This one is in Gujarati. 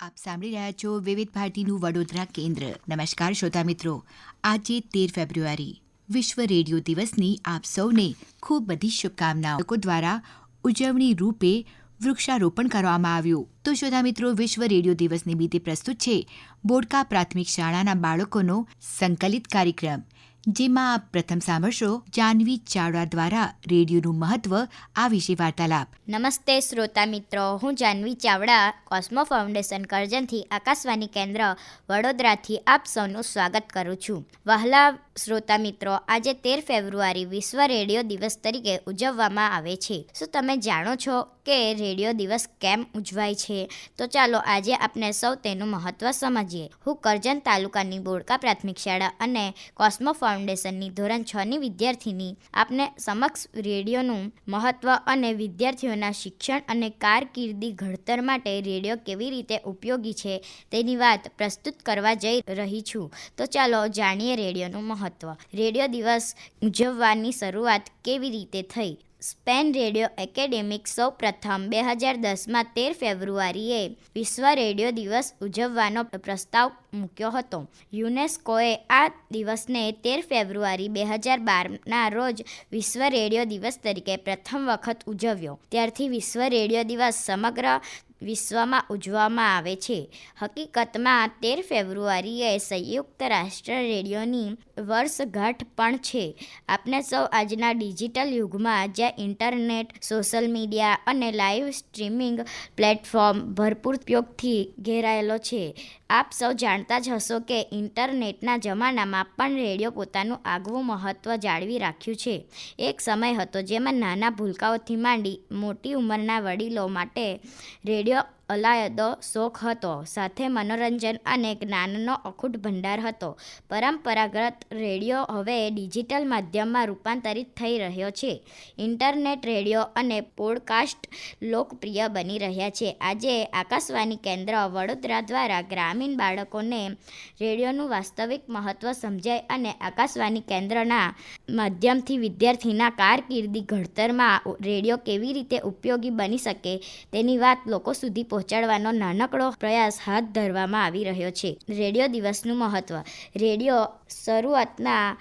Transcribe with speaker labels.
Speaker 1: આપ સાંભળી રહ્યા છો વિવિધ ભારતીનું વડોદરા કેન્દ્ર. નમસ્કાર શ્રોતા મિત્રો. આજે 13 ફેબ્રુઆરી વિશ્વ રેડિયો દિવસની આપ સૌને ખૂબ બધી શુભકામનાઓ. લોકો દ્વારા ઉજવણી રૂપે વૃક્ષારોપણ કરવામાં આવ્યું. તો શ્રોતા મિત્રો, વિશ્વ રેડિયો દિવસ નિમિત્તે પ્રસ્તુત છે બોડકા પ્રાથમિક શાળાના બાળકોનો સંકલિત કાર્યક્રમ, જેમાં આપ પ્રથમ સાંભળશો જાનવી ચાવડા દ્વારા રેડિયોનું મહત્વ આ વિશે વાર્તાલાપ.
Speaker 2: નમસ્તે શ્રોતા મિત્રો, હું જાનવી ચાવડા કોસ્મો ફાઉન્ડેશન કરજણથી આકાશવાણી કેન્દ્ર વડોદરાથી આપ સૌનું સ્વાગત કરું છું. વહાલા શ્રોતા મિત્રો, આજે 13 ફેબ્રુઆરી વિશ્વ રેડિયો દિવસ તરીકે ઉજવવામાં આવે છે. શું તમે જાણો છો કે રેડિયો દિવસ કેમ ઉજવાય છે? તો ચાલો આજે આપણે સૌ તેનું મહત્વ સમજીએ. હું કરજણ તાલુકાની બોડકા પ્રાથમિક શાળા અને કોસ્મો ફાઉન્ડેશનની ધોરણ 6ની વિદ્યાર્થીની આપને સમક્ષ રેડિયોનું મહત્વ અને વિદ્યાર્થીઓના શિક્ષણ અને કારકિર્દી ઘડતર માટે રેડિયો કેવી રીતે ઉપયોગી છે તેની વાત પ્રસ્તુત કરવા જઈ રહી છું. તો ચાલો જાણીએ રેડિયોનું મહત્વ. રેડિયો દિવસ ઉજવવાની શરૂઆત કેવી રીતે થઈ? સ્પેન રેડિયો એકેડેમિક સૌ પ્રથમ 2010માં 13 ફેબ્રુઆરીએ વિશ્વ રેડિયો દિવસ ઉજવવાનો પ્રસ્તાવ મૂક્યો હતો. યુનેસ્કોએ આ દિવસને 13 ફેબ્રુઆરી 2012ના રોજ વિશ્વ રેડિયો દિવસ તરીકે પ્રથમ વખત ઉજવ્યો. ત્યારથી વિશ્વ રેડિયો દિવસ સમગ્ર વિશ્વમાં ઉજવવામાં આવે છે. હકીકતમાં 13 ફેબ્રુઆરીએ સંયુક્ત રાષ્ટ્ર રેડિયોની વર્ષગાંઠ પણ છે. આપણે સૌ આજના ડિજિટલ યુગમાં જ્યાં ઇન્ટરનેટ, સોશિયલ મીડિયા અને લાઈવ સ્ટ્રીમિંગ પ્લેટફોર્મ ભરપૂર ઉપયોગથી ઘેરાયેલો છે. આપ સૌ જાણતા જ હશો કે ઇન્ટરનેટના જમાનામાં પણ રેડિયો પોતાનું આગવું મહત્ત્વ જાળવી રાખ્યું છે. એક સમય હતો જેમાં નાના ભૂલકાઓથી માંડી મોટી ઉંમરના વડીલો માટે રેડિયો અલાયદો શોખ હતો, સાથે મનોરંજન અને જ્ઞાનનો અખૂટ ભંડાર હતો. પરંપરાગત રેડિયો હવે ડિજિટલ માધ્યમમાં રૂપાંતરિત થઈ રહ્યો છે. ઇન્ટરનેટ રેડિયો અને પોડકાસ્ટ લોકપ્રિય બની રહ્યા છે. આજે આકાશવાણી કેન્દ્ર વડોદરા દ્વારા ગ્રામીણ બાળકોને રેડિયોનું વાસ્તવિક મહત્ત્વ સમજાય અને આકાશવાણી કેન્દ્રના માધ્યમથી વિદ્યાર્થીના કારકિર્દી ઘડતરમાં રેડિયો કેવી રીતે ઉપયોગી બની શકે તેની વાત લોકો સુધી પહોંચાડવાનો નાનકડો પ્રયાસ હાથ ધરવામાં આવી રહ્યો છે. રેડિયો દિવસનું મહત્ત્વ. રેડિયો શરૂઆતના